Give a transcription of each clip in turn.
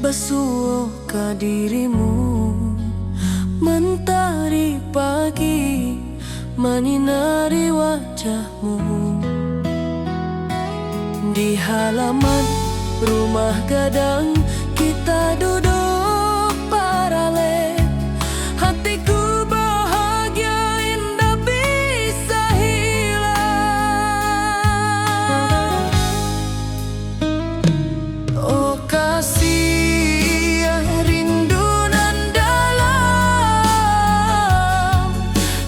basuh ke dirimu. Mentari pagi menyinari wajahmu. Di halaman rumah gadang kita duduk paralel. Hatiku bahagia indah bisa hilang. Oh kasih rindu nan dalam,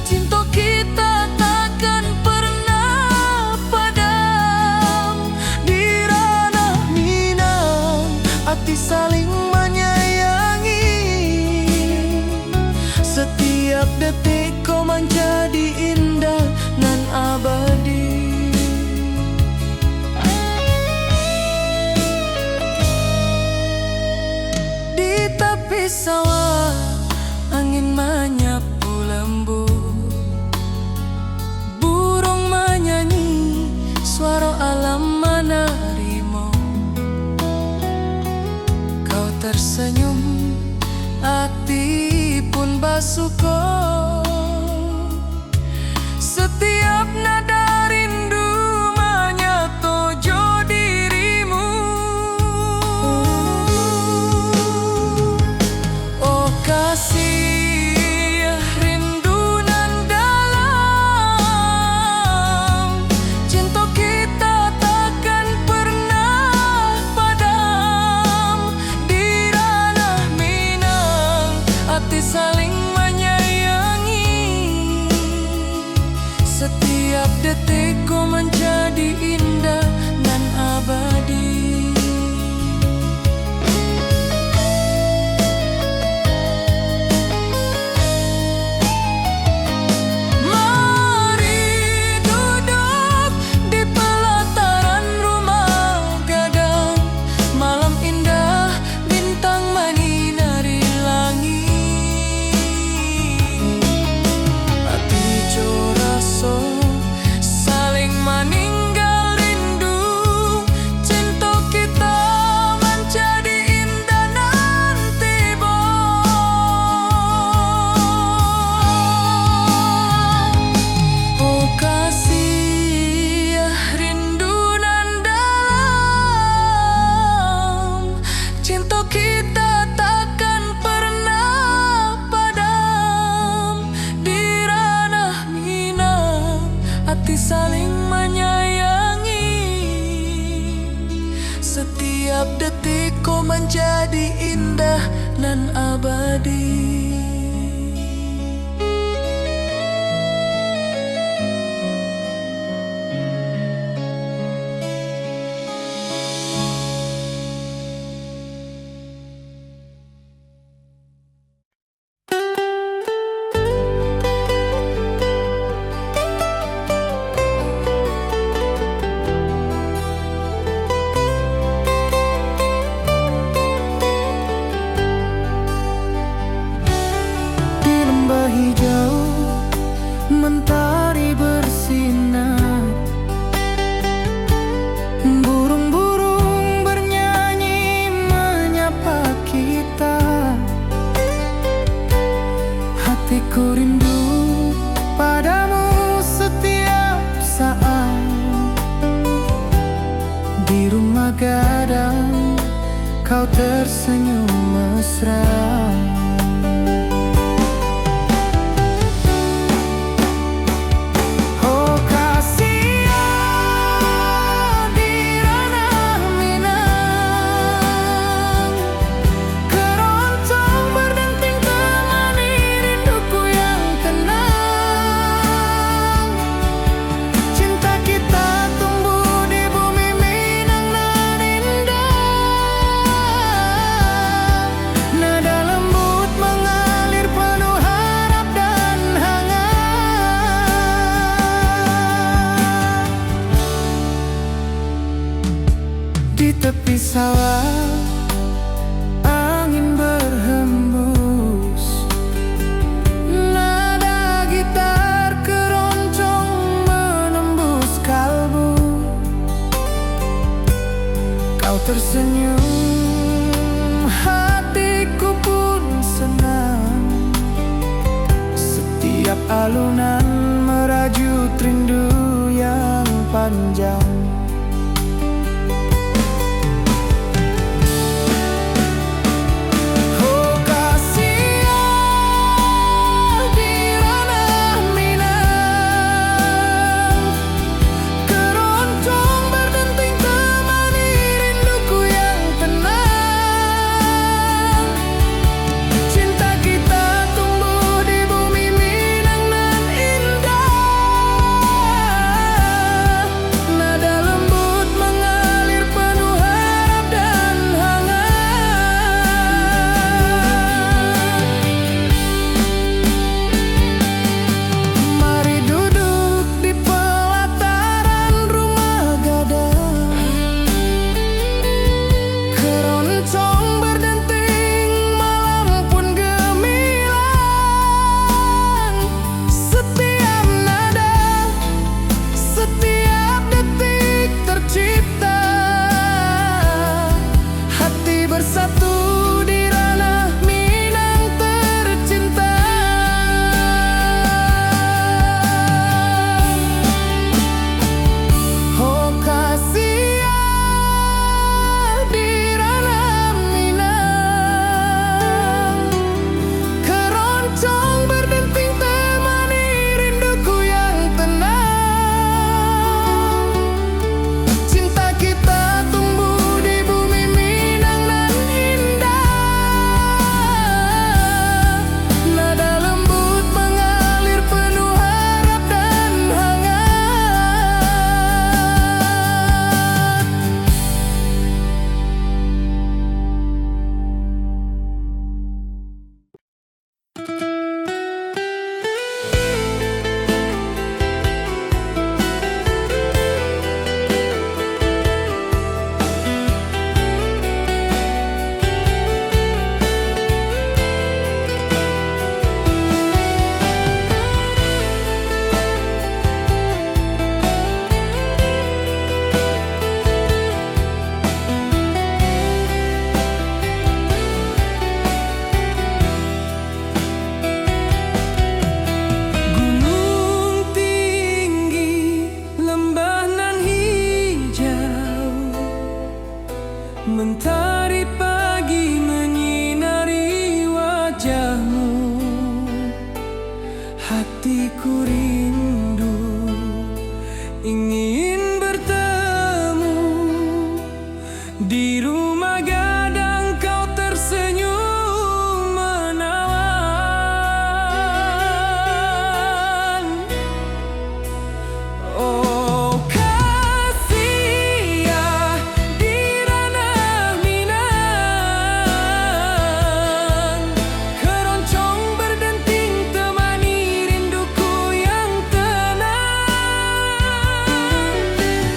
cinta kita takkan pernah padam. Di ranah Minang hati saling menyayangi. Setiap detik kau menjadi indah nan abadi. Di tepi sawah angin menyapu lembut. Burung menyanyi, suara alam menerimu. Kau tersenyum, hati pun bersyukur. Setiap nada rindu menyatu dirimu. Oh kasih rindu nan dalam, cinta kita takkan pernah padam. Di ranah Minang hati saling menyayangi. Setiap detik kau menjadi indah dan abadi. Mari duduk di pelataran rumah gadang. Malam indah, bintang menyinari langit. Hati joraso saling meninggal rindu. Cinta kita menjadi indah nanti oh kasih rindu nan dalam, cinta kita takkan pernah padam. Di ranah Minang hati saling menyayangi. Setiap detik kau menjadi indah nan abadi. Di lembah hijau mentari bersinar. Burung-burung bernyanyi menyapa kita. Hatiku rindu padamu setiap saat. Di rumah gadang kau tersenyum mesra. Oh kasih di ranah Minang, keroncong berdenting temani rinduku yang tenang. Cinta kita tumbuh di bumi Minang nan indah. Nada lembut mengalir penuh harap dan hangat. Di tepi sawah angin berhembus. Nada gitar keroncong menembus kalbu. Kau tersenyum, alunan merajut rindu yang panjang. Mentari pagi menyinari wajahmu, hatiku rindu ingin bertemu. Di rumah gadang kau tersenyum menawan. Oh kasih ya di ranah Minang, keroncong berdenting temani rinduku yang tenang.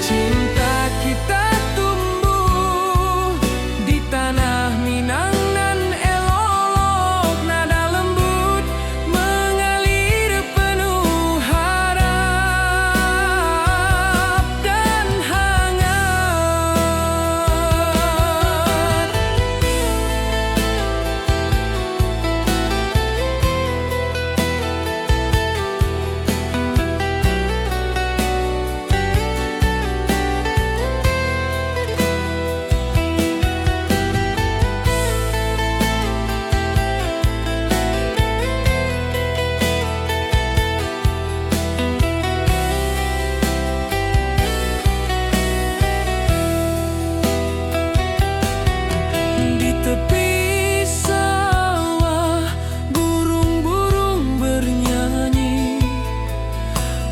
Cinta kita tumbuh di tanah Minang nan elok, nada lembut mengalir penuh harap dan hangat. Di tepi sawah burung-burung bernyanyi,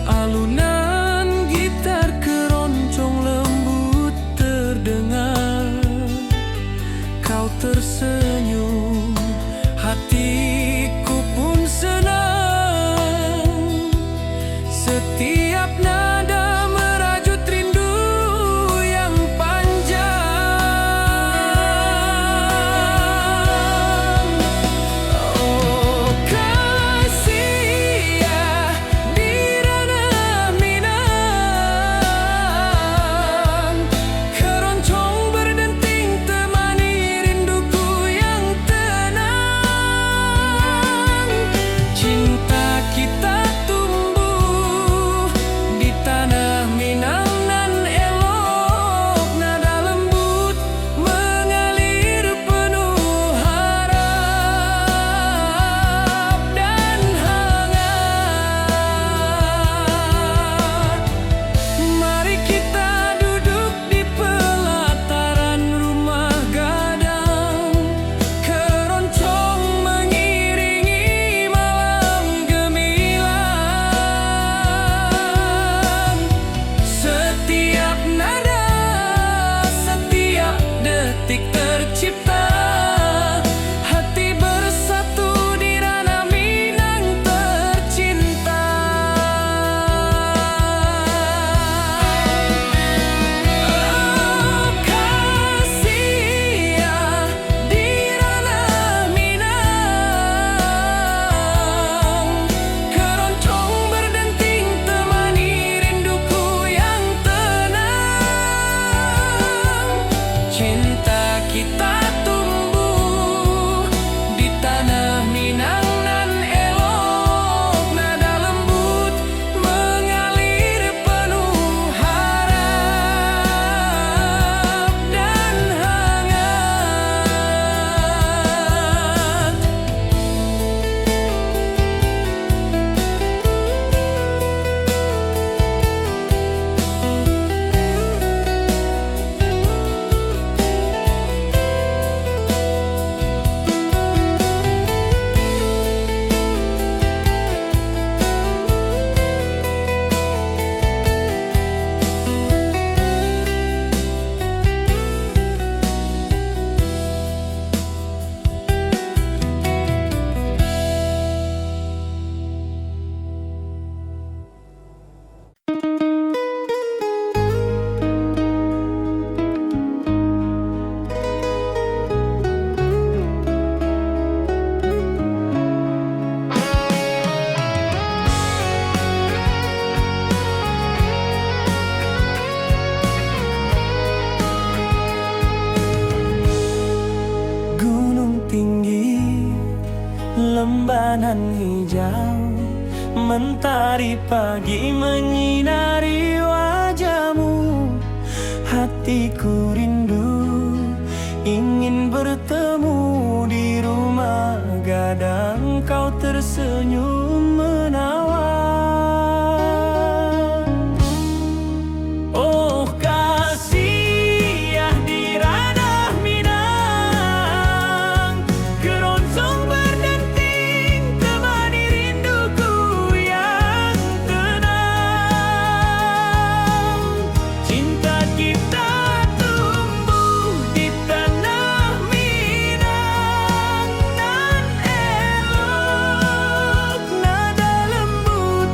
alunan gitar keroncong lembut terdengar. Kau tersenyum, hatiku pun senang. Setiap nada merajut rindu yang panjang. Oh kasih ya di ranah Minang, keroncong berdenting temani rinduku yang tenang. tercipta. Hati bersatu di ranah Minang tercinta. Oh, kasih ya di ranah Minang. Keroncong berdenting temani rinduku yang tenang. Cinta kita tumbuh di tanah Minang nan elok. Nada lembut mengalir penuh harap dan hangat. Gunung tinggi, lembanan hijau, mentari pagi menyinari wajahmu. Hatiku rindu, ingin bertemu di rumah gadang. Kau tersenyum menawan. Oh kasih ya di ranah Minang. Keroncong berdenting temani rinduku yang tenang. Cinta kita tumbuh di tanah Minang nan elok. Nada lembut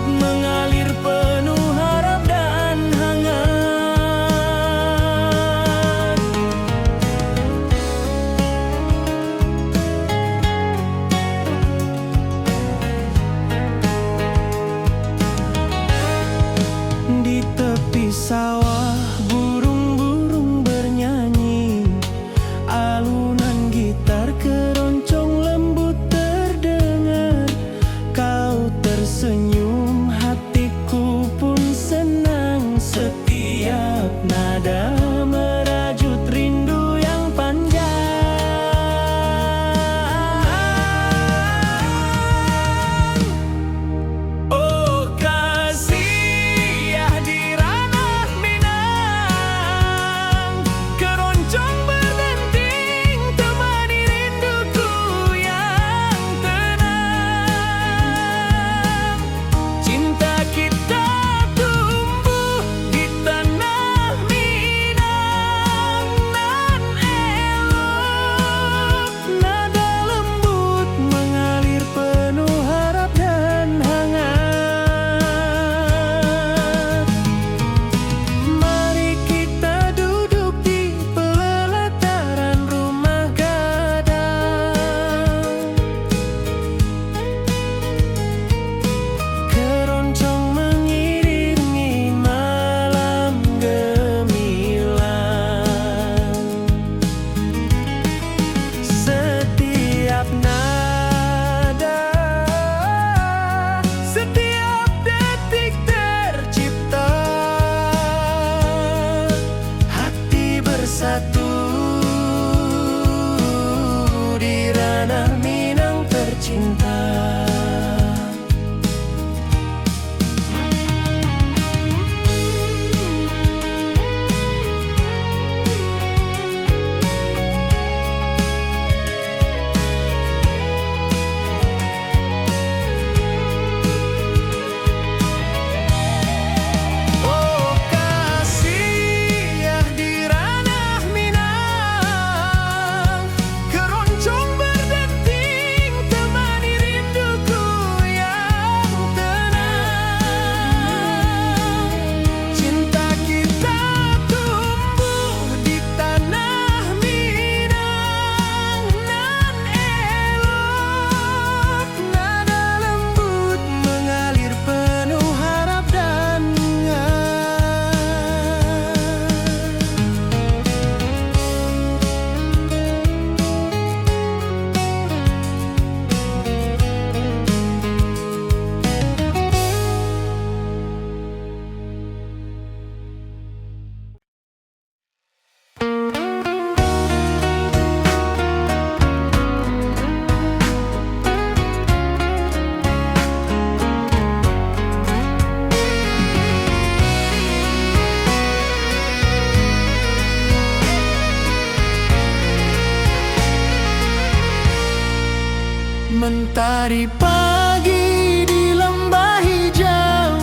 Mentari pagi di lembah hijau,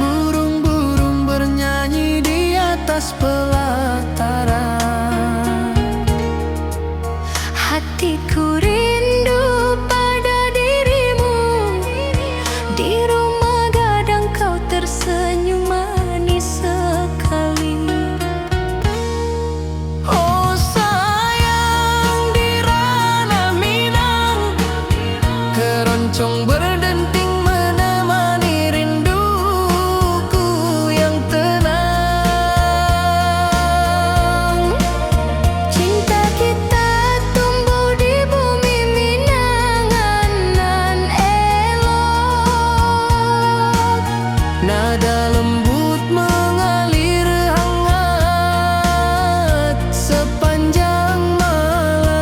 burung-burung bernyanyi di atas pelataran. Hatiku rindu pada dirimu, di rumah gadang kau tersenyum manis sekali. Oh sayang, di ranah Minang, keroncong berdenting menemani rinduku yang tenang. Cinta kita tumbuh di bumi Minangan nan elok. Nada lembut mengalir hangat sepanjang malam.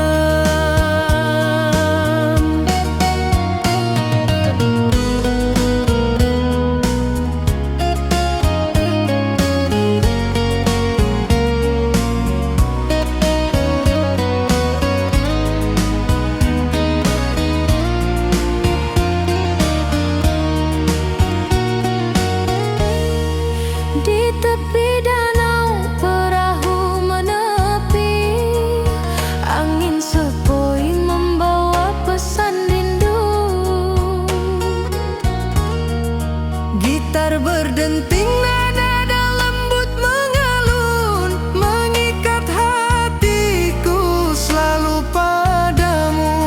Di tepi danau perahu menepi, angin sepoi membawa pesan rindu. Gitar berdenting, nada lembut mengalun, mengikat hatiku selalu padamu.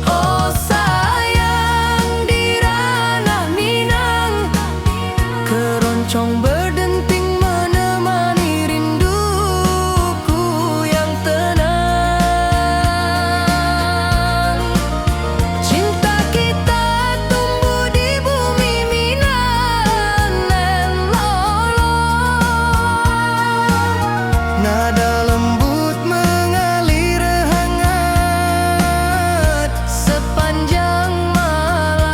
Oh sayang, di ranah Minang, keroncong berdenting menemani rinduku yang tenang. Cinta kita tumbuh di bumi Minang nan lolong. Nada lembut mengalir hangat sepanjang malam.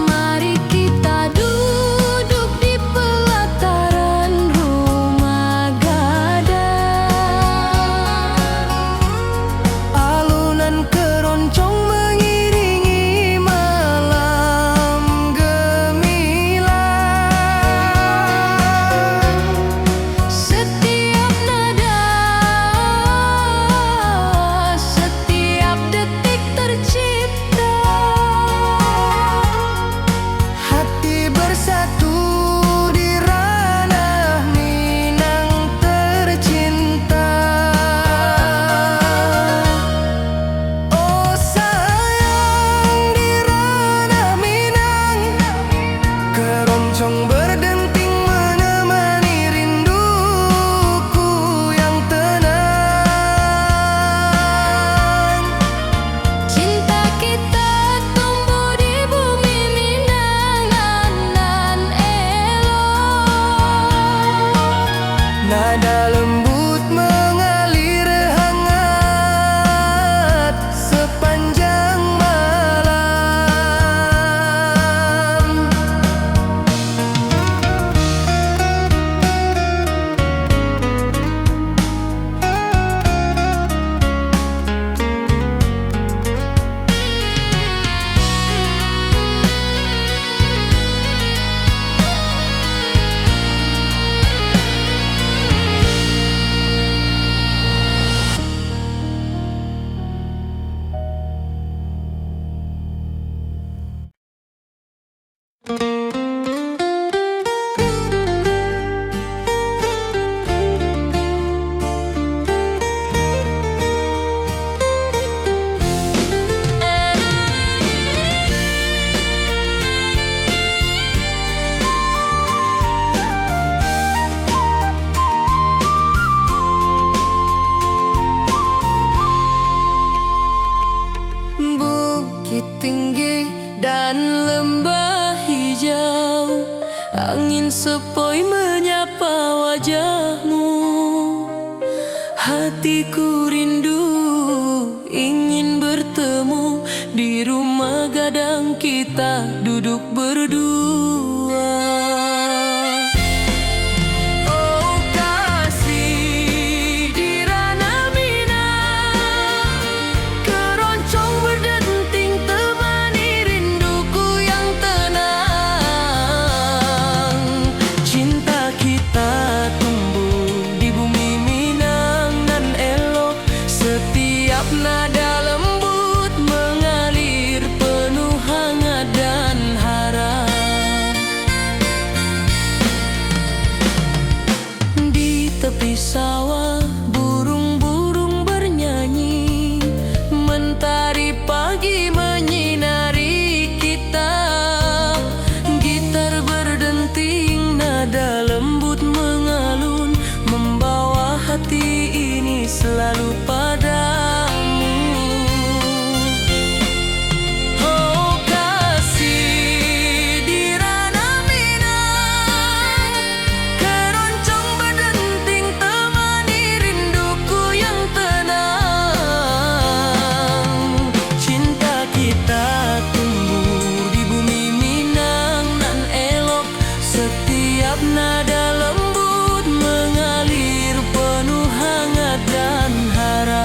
Mari kita duduk di pelataran rumah gadang. Alunan keroncong mengiringi malam gemilang. Setiap nada, setiap detik tercipta. Hati bersatu di ranah Minang tercinta. Oh sayang, di ranah Minang, keroncong berdenting menemani rinduku yang tenang. Cinta kita tumbuh di bumi Minangan nan elok. Nada lembut mengalir hangat sepanjang malam. Bukit tinggi dan lembah hijau, angin sepoi menyapa wajahmu. Hatiku rindu ingin bertemu di rumah gadang kita duduk berdua. Oh kasih, di selalu padamu. Oh kasih di ranah Minang, keroncong berdenting temani rinduku yang tenang. Cinta kita tumbuh di bumi Minang nan elok, setiap nada lembut mengalir penuh hangat dan harap.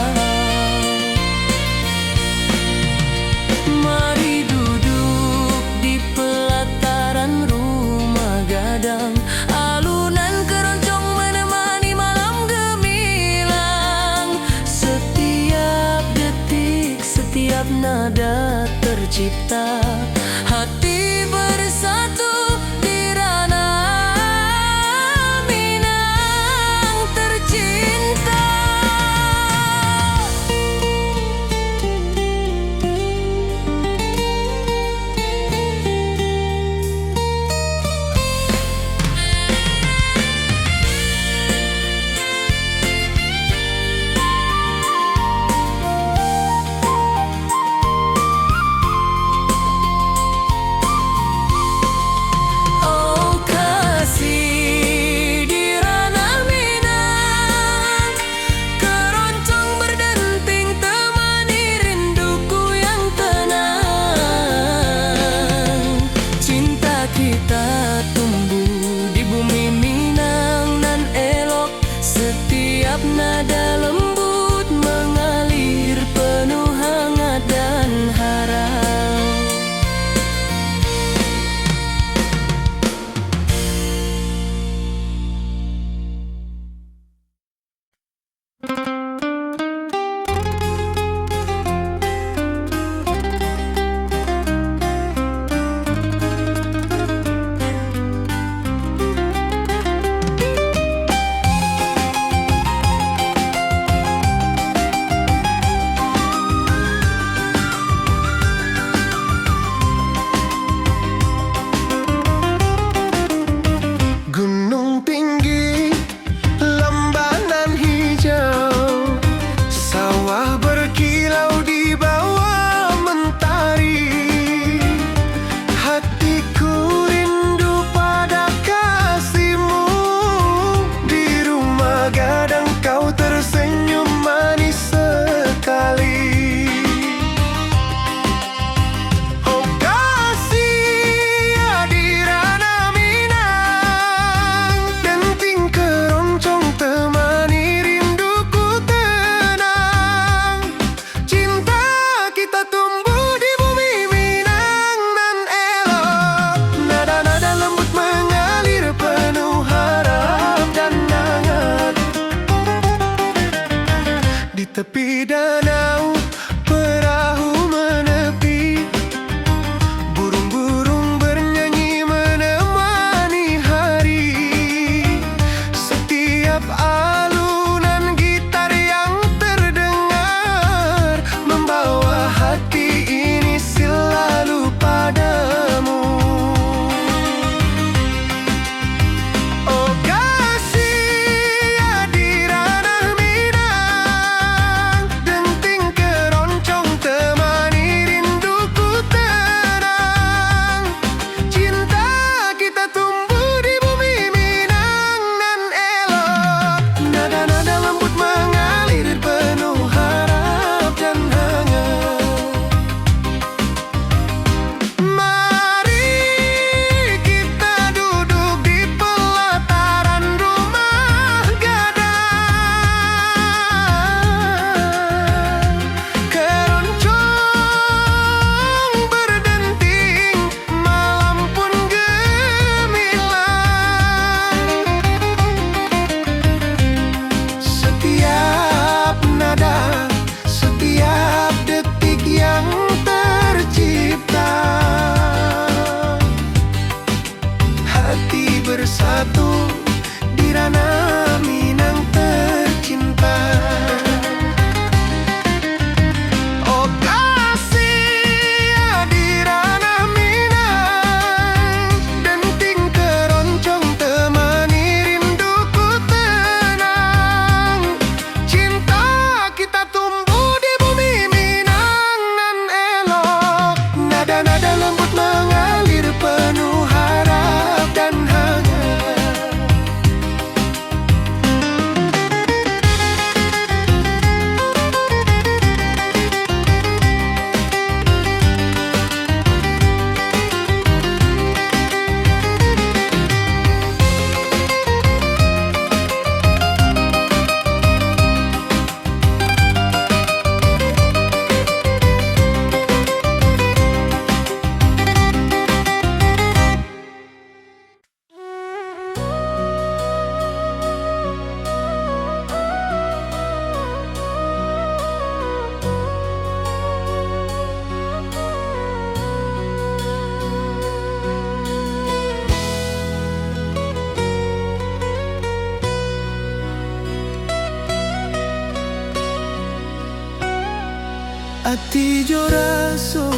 Ati jo raso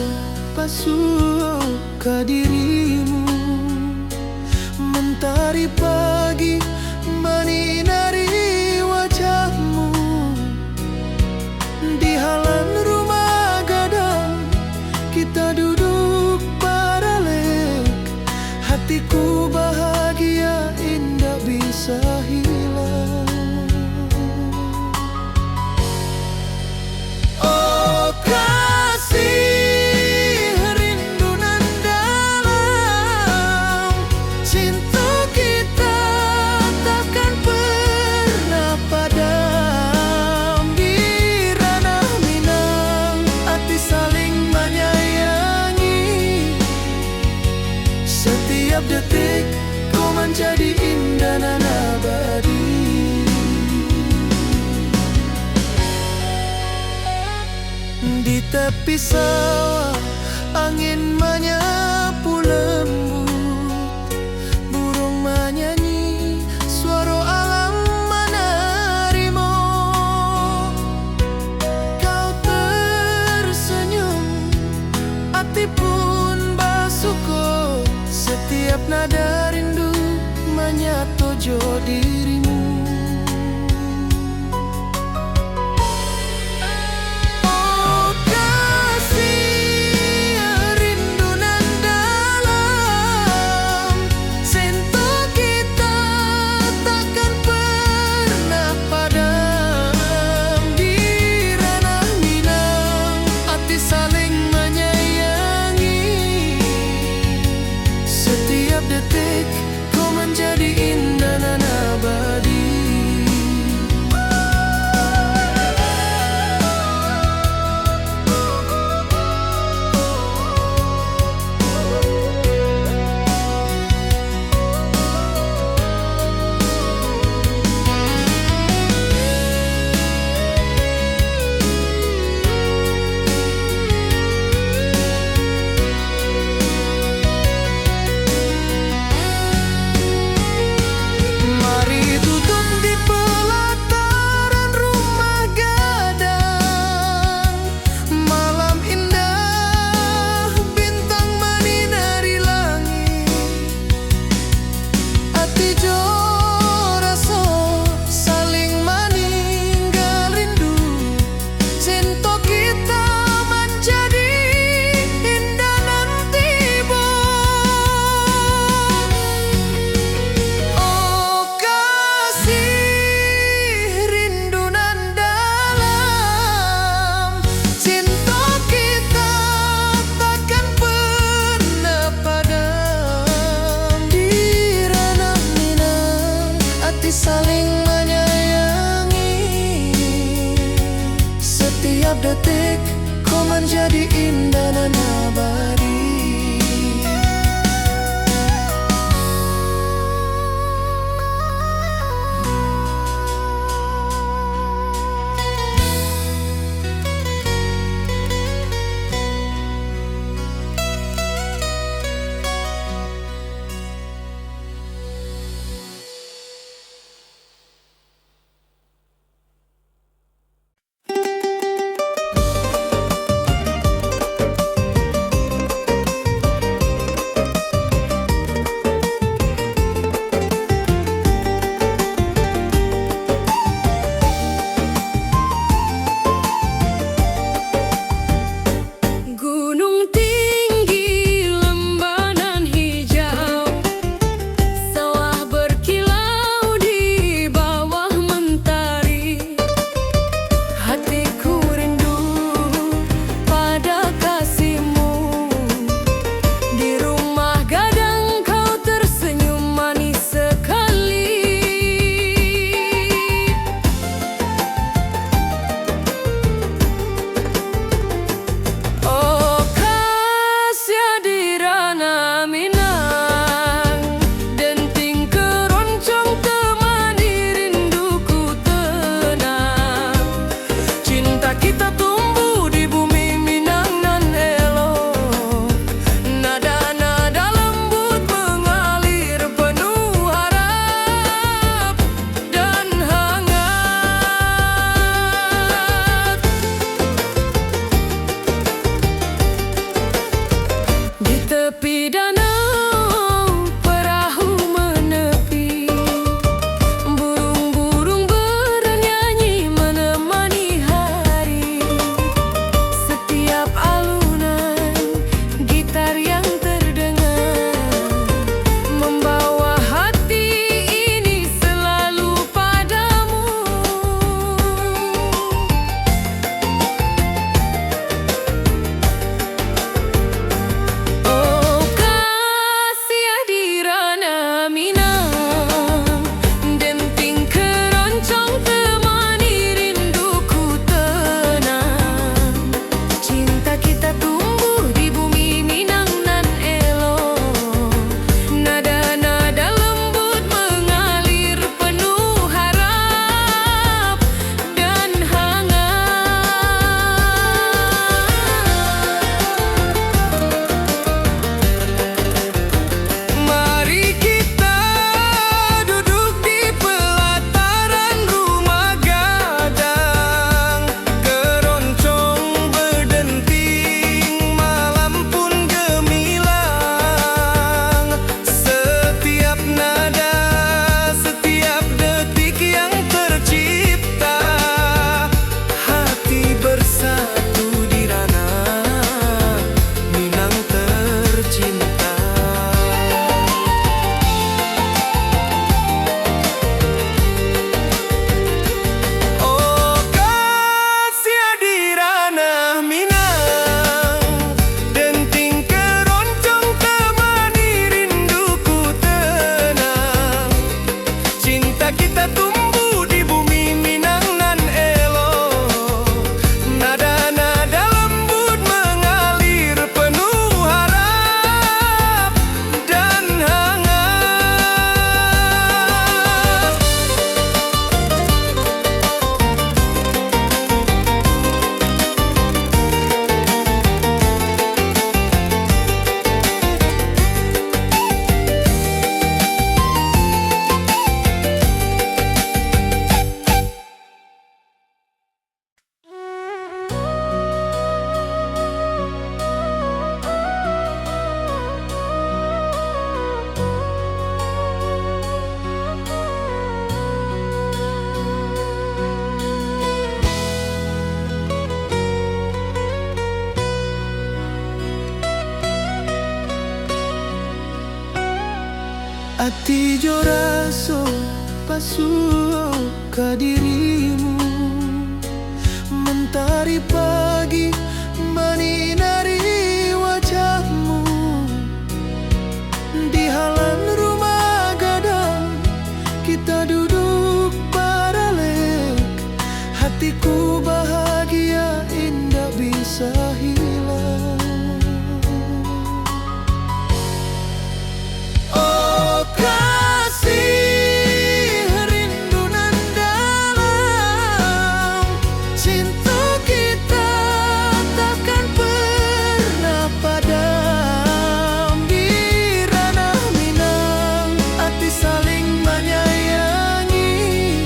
pasuo ka dirimu, mentari pagi menyinari wajahmu. Di halaman rumah gadang kita duduk paralel, hatiku bahagia indah bisa hilang. Oh kasih, rindu nan dalam, cinta kita takkan pernah padam. Di ranah Minang, hati saling menyayangi. Setiap detik kau menjadi indah dan abadi. Di tepi sawah angin menyapu lembut, burung menyanyi, suara alam menerimu. Kau tersenyum, hati pun bersyukur. Setiap nada rindu menyatu jo dirimu. Oh kasih, rindu nan dalam, cinta kita takkan pernah padam. Di ranah Minang, hati saling menyayangi. Setiap detik kau menjadi indah dan abadi. Mari duduk di pelataran rumah gadang, malam indah bintang menyinari langit. Hati jo rasa saling meninggal rindu, cinta kita menjadi indah nanti bo. Oh kasih, rindu nan dalam, cinta kita takkan pernah padam. Di ranah Minang, hati saling menyayangi. Setiap detik kau menjadi indah dan abadi. Ati jo raso pasuo ka dirimu, mentari pagi menyinari wajahmu. Di halaman rumah gadang kita duduk paralek, hatiku bahagia indah bisa hilang. Oh kasih, rindu nan dalam, cinta kita takkan pernah padam. Di ranah Minang, hati saling menyayangi.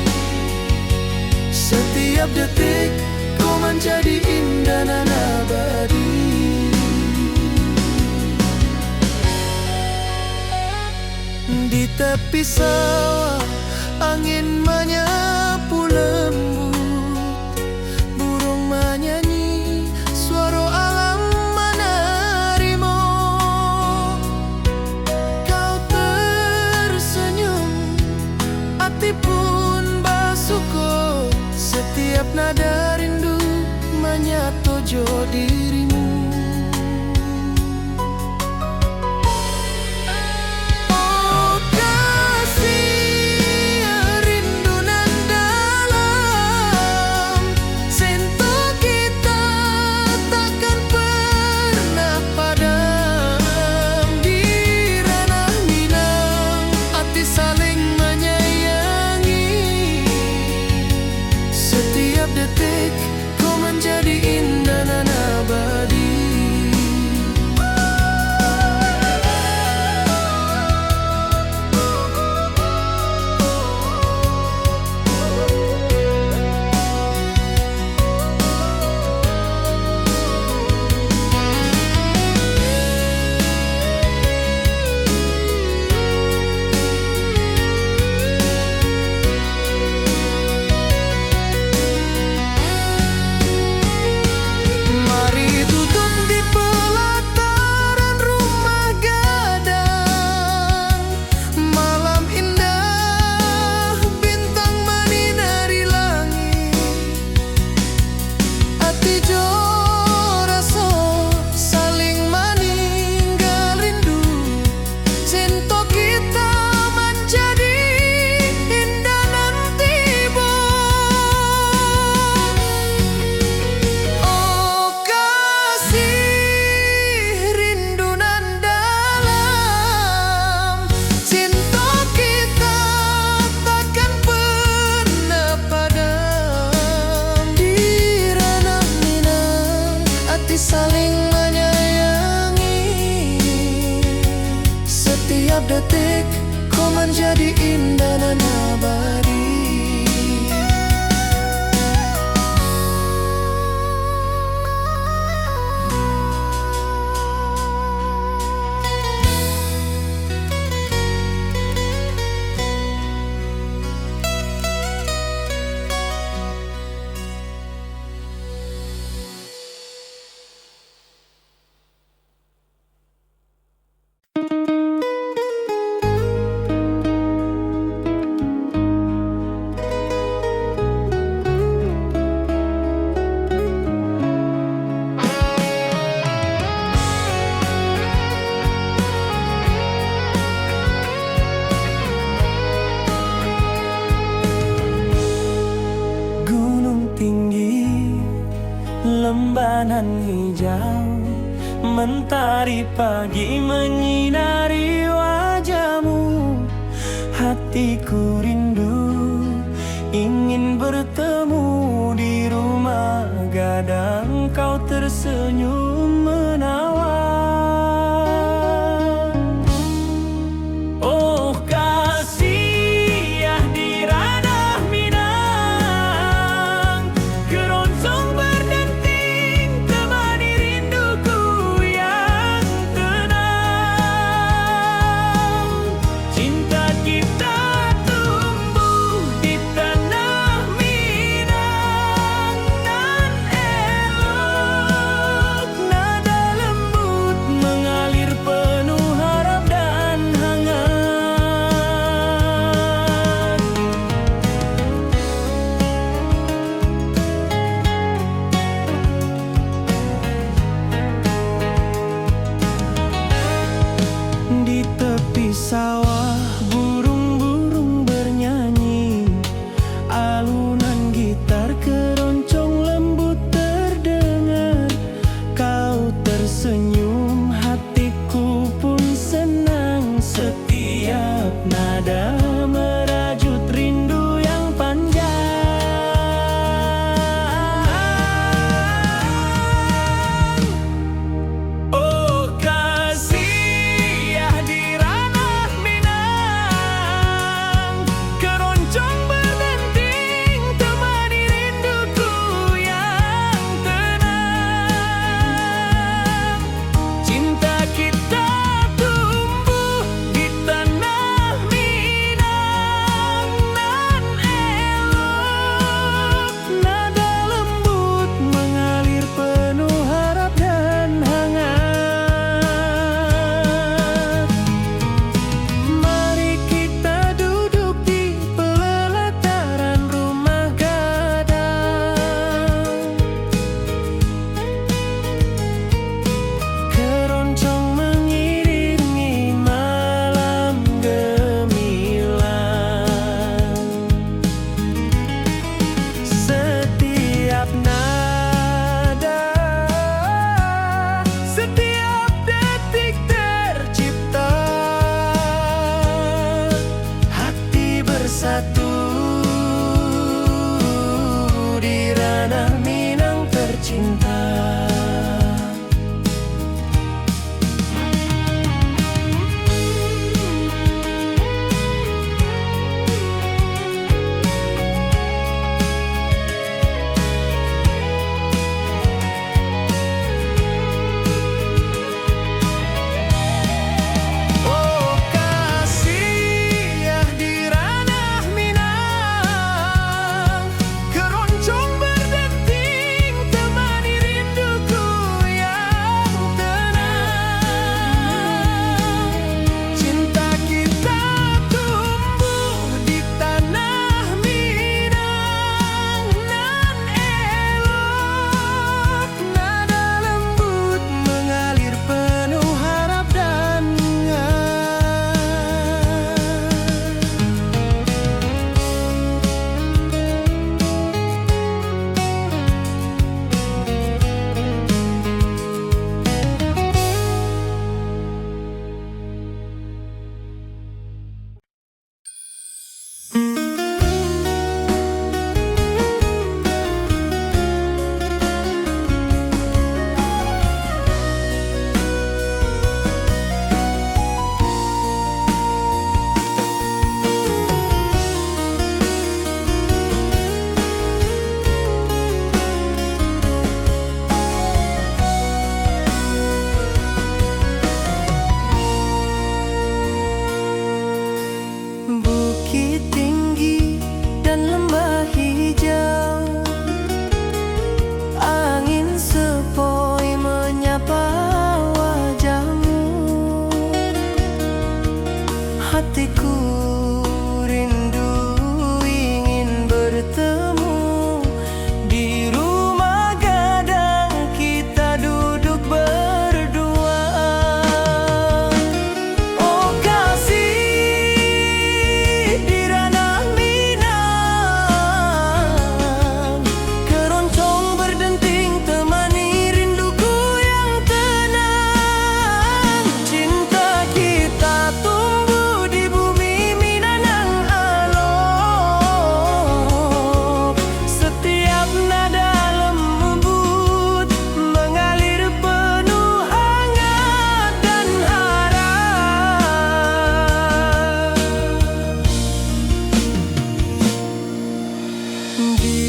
Setiap detik kau menjadi indah dan abadi. Di tepi sawah angin menyapu lembut, burung menyanyi, suara alam menarimo. Kau tersenyum, hati pun bersyukur. Setiap nada rindu menyatu jo dirimu. Oh kasih, rindu nan dalam, cinta kita takkan pernah padam. Di ranah Minang, hati saling menyayangi. Setiap detik kau menjadi indah dan abadi. Mari duduk di pelataran rumah gadang. Malam indah, bintang menyinari langit. Hati jo rasa saling meninggal rindu. Cinta kita menjadi indah nanti bo. Oh kasih, rindu nan dalam, cinta kita takkan pernah padam. Di ranah Minang, hati saling menyayangi. Setiap detik kau menjadi indah dan abadi. Gunung tinggi, lembanan hijau, mentari pagi menyinari wajahmu. Hatiku rindu, ingin bertemu di rumah gadang. Kau tersenyum menawan. Oh kasih, ya di ranah Minang, keroncong berdenting temani rinduku yang tenang. Cinta kita tumbuh di tanah Minang, nan elok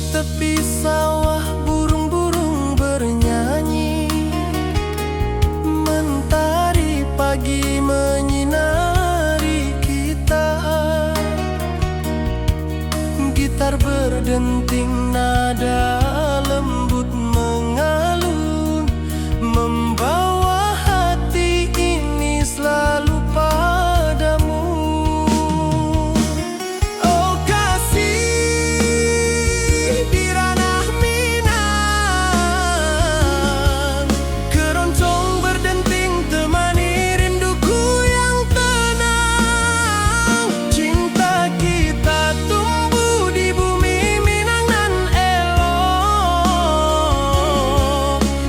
tepi sawah burung-burung bernyanyi, mentari pagi menyinari kita. Gitar berdenting, nada lembut mengalun, membawa hati ini selalu padamu. Oh kasih di ranah Minang, keroncong berdenting temani rinduku yang tenang. Cinta kita tumbuh di bumi Minang nan elok.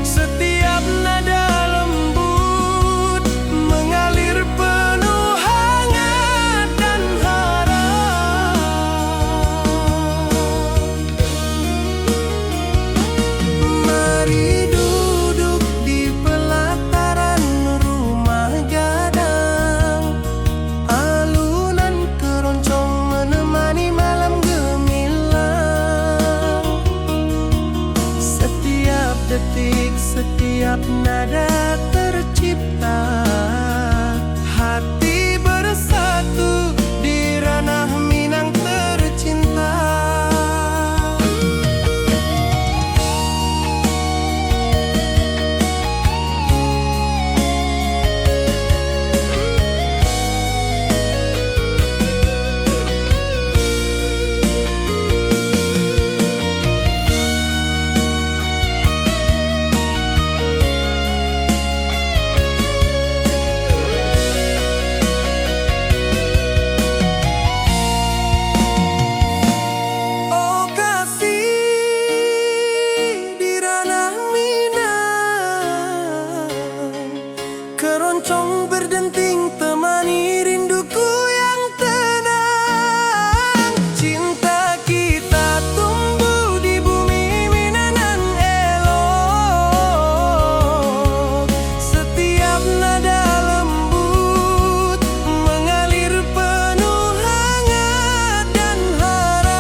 Setiap nada lembut mengalir penuh hangat dan harap. Mari duduk di pelataran rumah gadang, alunan keroncong menemani malam gemilang. Setiap detik, setiap nada tercipta, hati bersatu di ranah Minang tercinta. Oh kasih di ranah Minang, keroncong berdenting temani rinduku yang tenang. Cinta kita tumbuh di bumi Minang nan elok. Setiap nada lembut mengalir penuh hangat dan harap.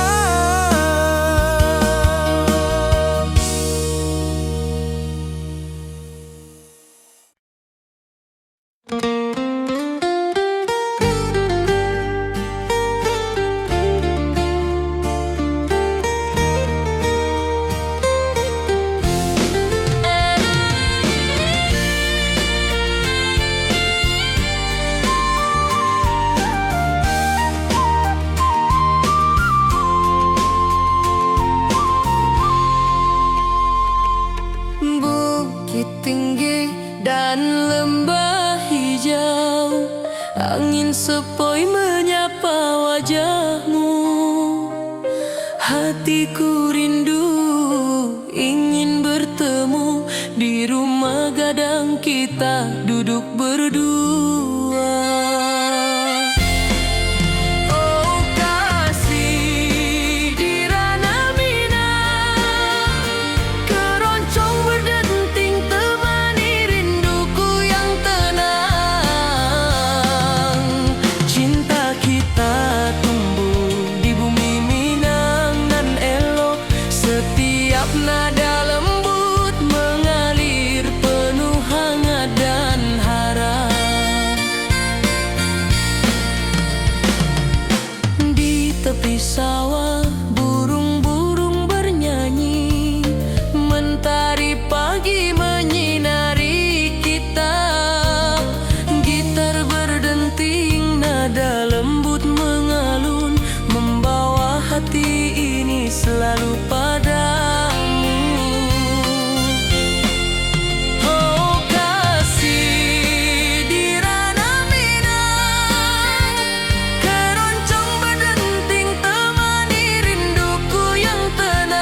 Bukit tinggi dan lembah hijau, angin sepoi menyapa wajahmu. Hatiku rindu ingin bertemu di rumah gadang kita duduk berdua. Oh kasih di ranah Minang, keroncong berdenting temani rinduku yang tenang. Cinta kita tumbuh di bumi Minang nan elok. Setiap nada lembut mengalir penuh hangat dan harap. Di tepi sawah burung-burung bernyanyi, mentari pagi menyinari kita. Gitar berdenting, nada lembut mengalun, membawa hati ini selalu padamu. Oh kasih di ranah Minang, keroncong berdenting temani rinduku yang tenang.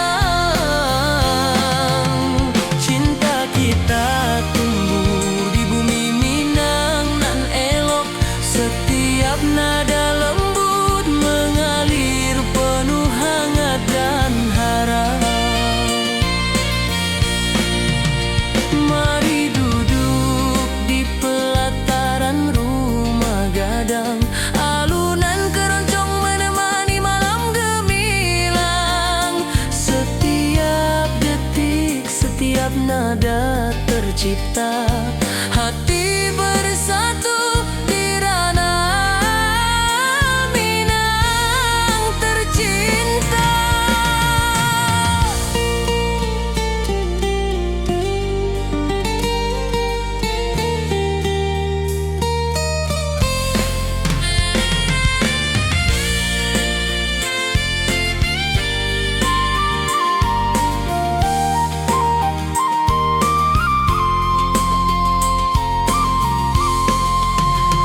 Cinta kita tumbuh di bumi Minang nan elok. Setiap nada lembut mengalir penuh hangat dan harap. setiap nada tercipta. Hati bersatu di ranah Minang tercinta.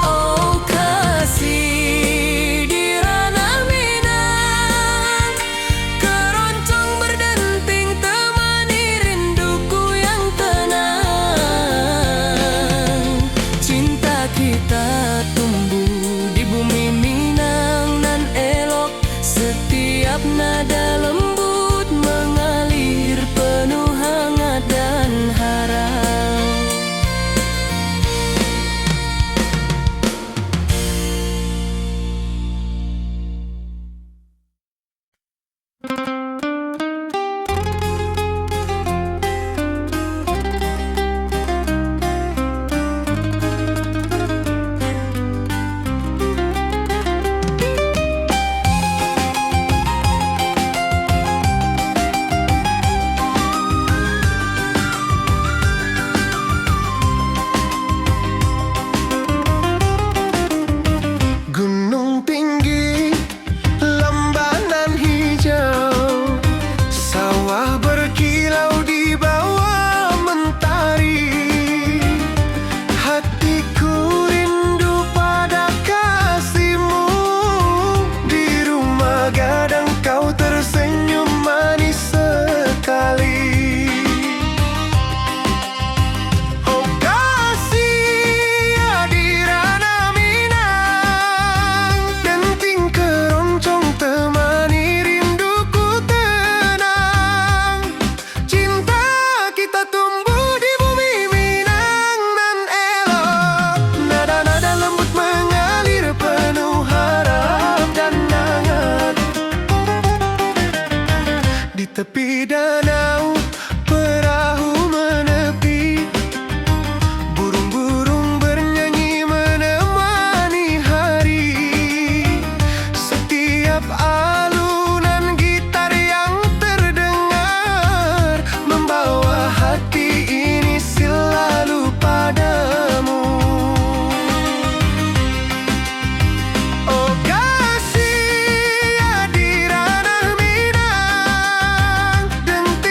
Oh kasih di ranah Minang, keroncong berdenting temani rinduku yang tenang. Cinta kita tumbuh di bumi Minang nan elok, setiap nada lembut mengalir penuh hangat dan harap. Gunung tinggi, lembanan hijau, sawah berkilau di bawah mentari. Hatiku rindu pada kasihmu, di rumah gadang kau tersenyum manis sekali. Oh kasih di ranah Minang, denting keroncong temani rinduku tenang. Cinta kita tumbuh di bumi Minang nan elok, nada-nada lembut mengalir penuh harap dan hangat. Di tepi danau perahu menepi, burung-burung bernyanyi menemani hari. Setiap alunan gitar yang terdengar membawa hati ini selalu padamu. Oh kasih di ranah Minang, denting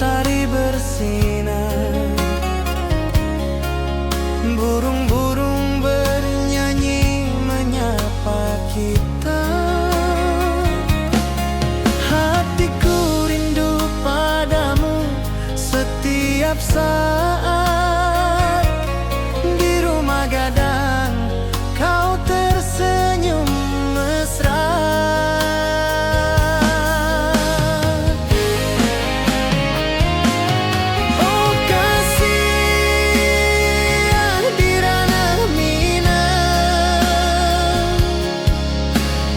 matahari bersinar, burung-burung bernyanyi menyapa kita. Hatiku rindu padamu setiap saat. Di rumah gadang kau tersenyum mesra. Oh kasih di ranah Minang,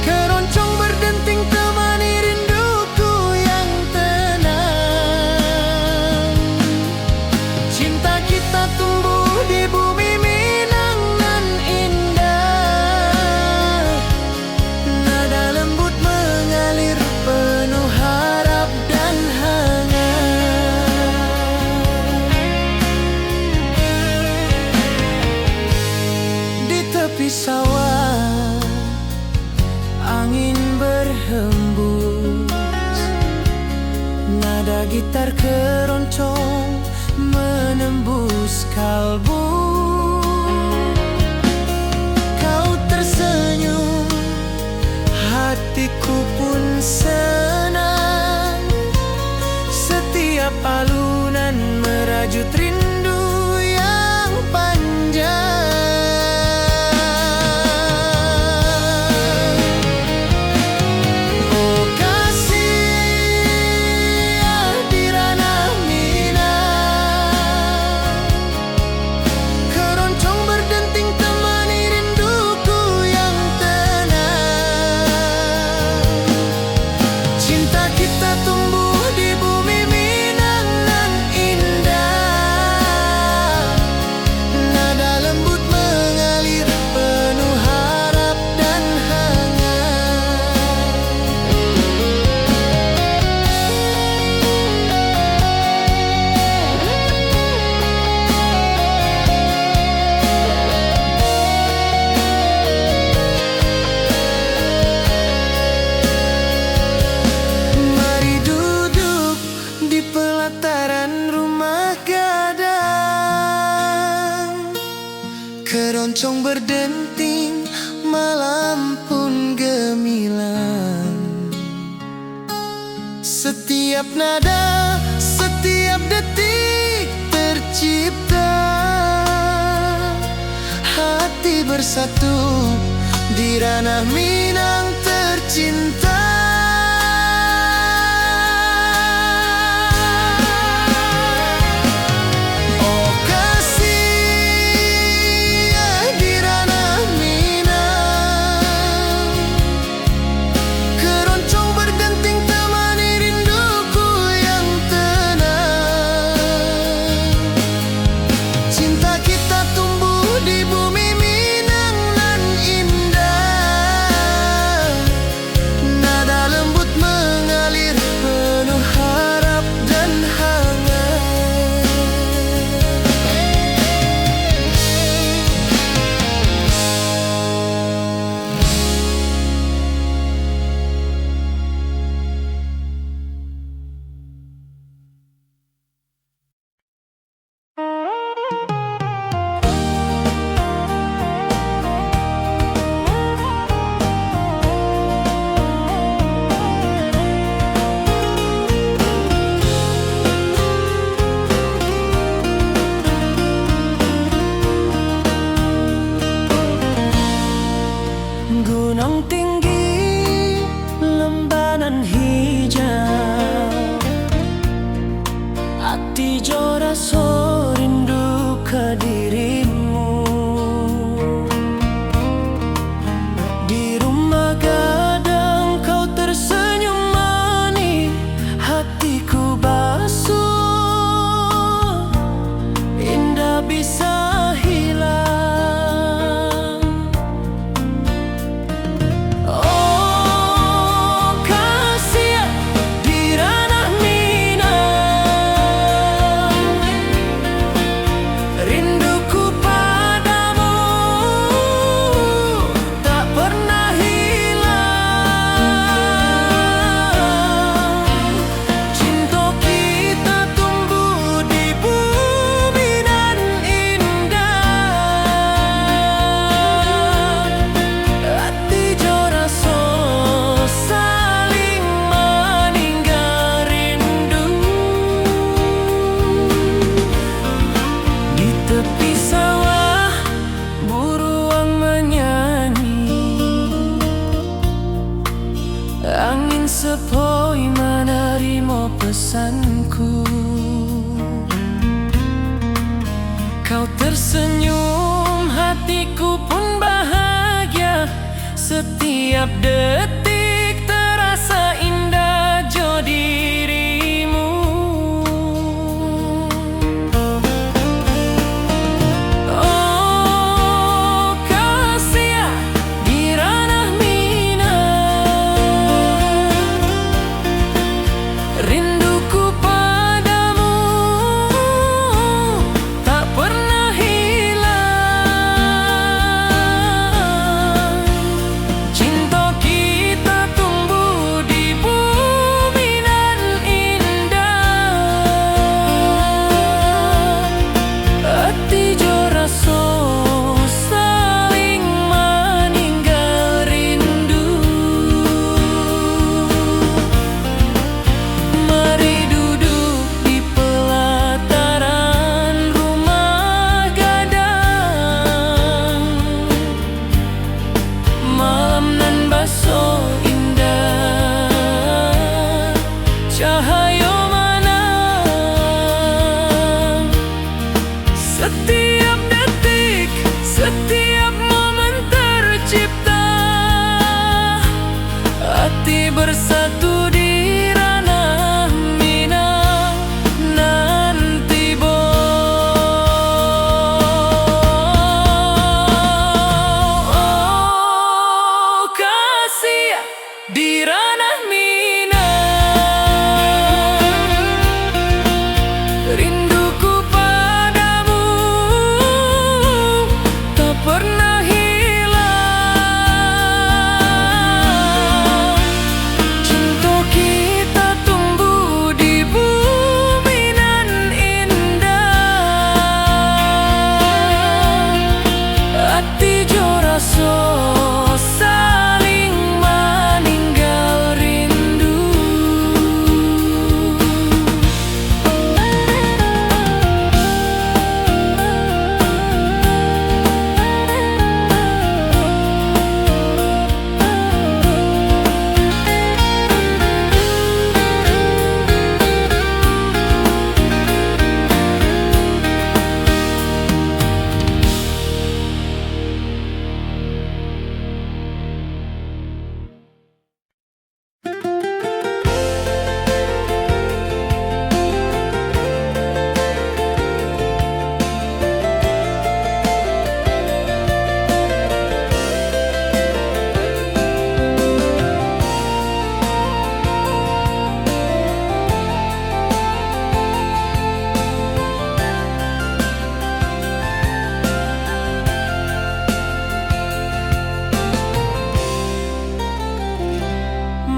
keroncong berdenting temani rinduku yang tenang. Cinta kita tumbuh di bumi Minang nan indah. Nada lembut mengalir penuh harap dan hangat. Di tepi sawah angin berhembus, nada gitar keroncong menembus kalbu. Kau tersenyum, hatiku pun senang. Setiap alunan merajut rindu yang panjang. Oh kasih di ranah Minang, keroncong berdenting temani rinduku yang tenang. Cinta kita tumbuh di bumi Minang nan indah. Nada lembut mengalir penuh harap dan hangat. Mari duduk di pelataran rumah gadang, keroncong berdenting, malam pun gemilang. Setiap nada, setiap detik tercipta. Hati bersatu di ranah Minang tercinta. Oh kasih di ranah Minang, keroncong berdenting temani rinduku yang tenang. Cinta kita tumbuh di bumi Minang nan indah. Nada lembut mengalir penuh harap dan hangat. Gunung tinggi, lembanan hijau, hati jora so rindu ke dirimu. Di rumah gadang kau tersenyum manis, hatiku basuh, indah bisa hilang. Oh kasih di ranah Minang, Kau tersenyum, hatiku pun bahagia. Setiap detik terasa indah jo dirimu. Oh kasih di ranah minang, rinduku padamu tak pernah hilang. Cinta kita tumbuh di bumi nan indah. Hati jo raso saling meninggal rindu. Mari duduk di pelataran rumah gadang. Malam nan baso indah, cahaya mana. Setiap detik, setiap momen tercipta. Hati bersatu di ranah minang nanti bo. Oh kasih di ranah minang, rinduku padamu tak pernah hilang. Cinta kita tumbuh di bumi nan indah. Hati jo raso saling meninggal rindu.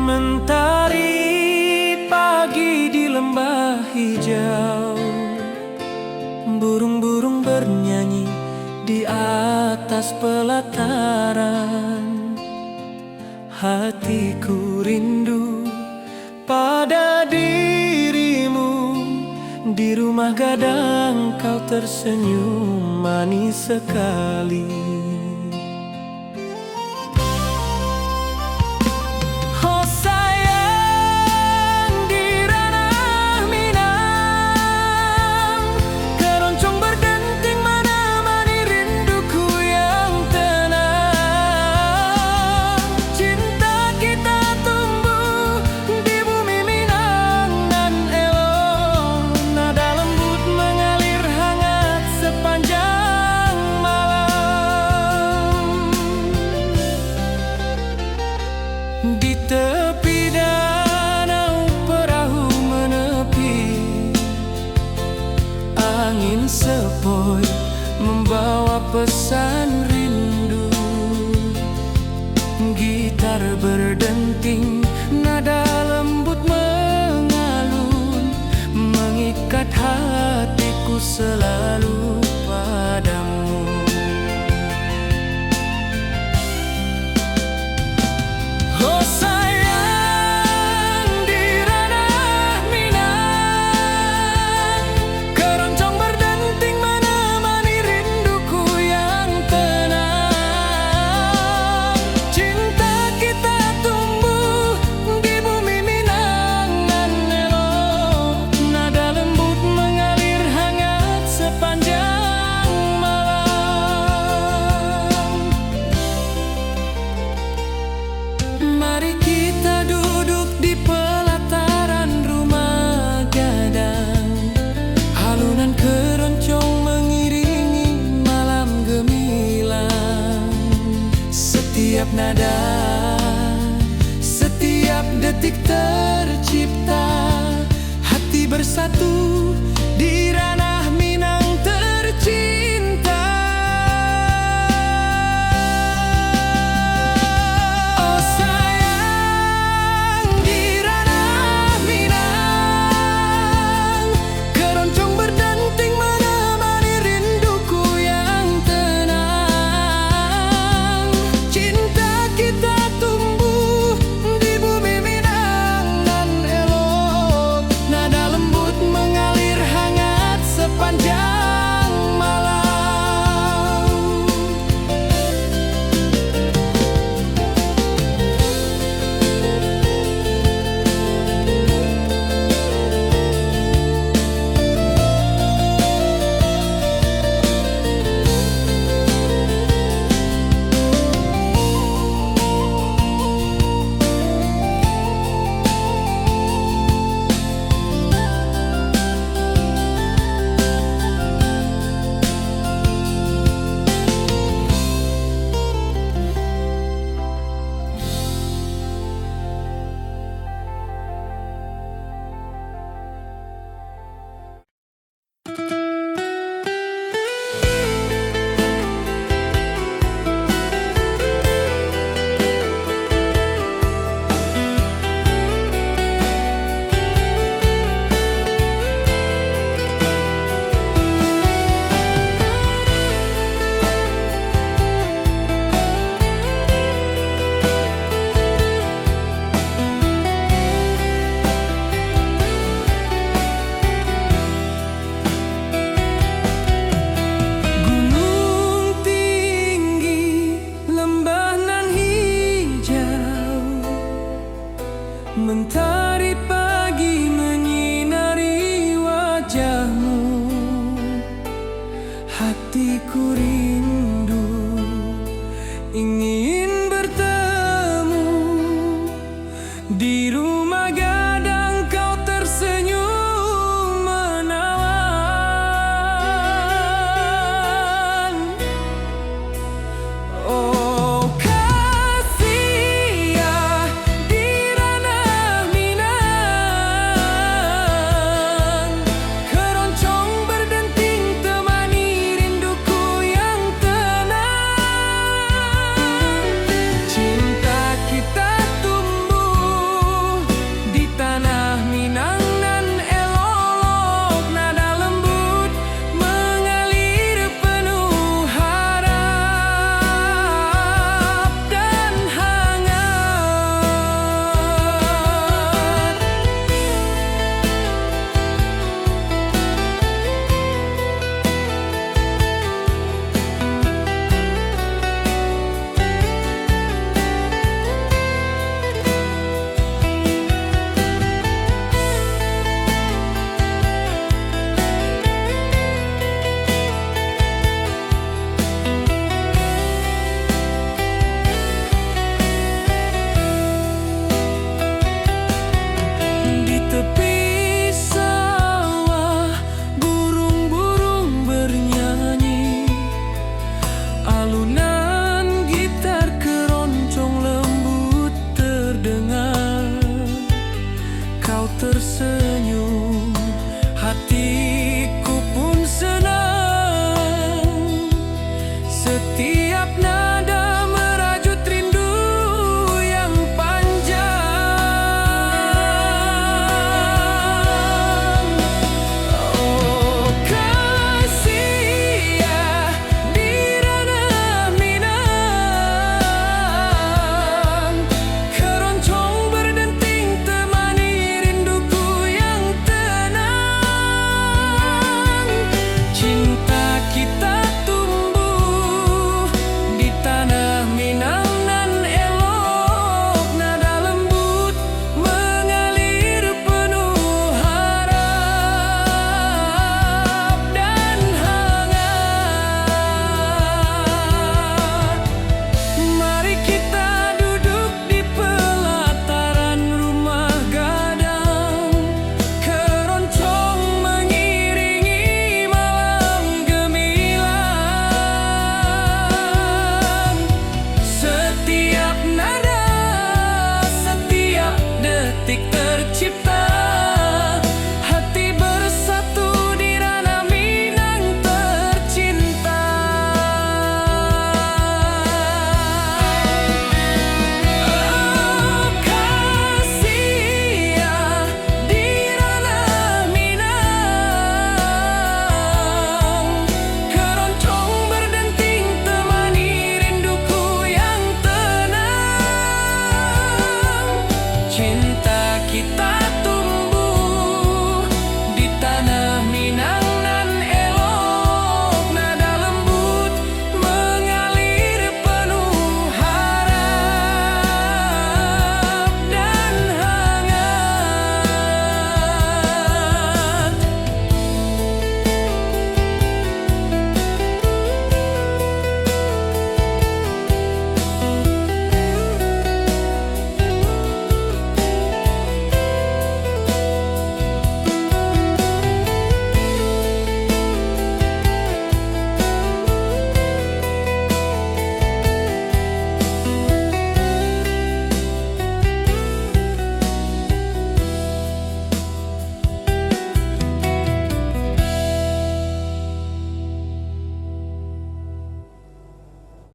Mentari pagi di lembah hijau, burung-burung bernyanyi di atas pelataran. Hatiku rindu pada dirimu. Di rumah gadang kau tersenyum manis sekali. Oh sayang di ranah minang, keroncong berdenting menemani rinduku yang tenang. Cinta kita tumbuh di bumi minang nan elok. Nada lembut mengalir hangat sepanjang malam. Di tepi danau perahu menepi, angin sepoi membawa pesan rindu. Gitar berdenting, nada lembut mengalun, mengikat hatiku selalu padamu. Oh sayang di ranah minang, keroncong berdenting menemani rinduku yang tenang. Cinta kita tumbuh di bumi minang nan elok. Nada lembut mengalir hangat sepanjang hatiku rindu.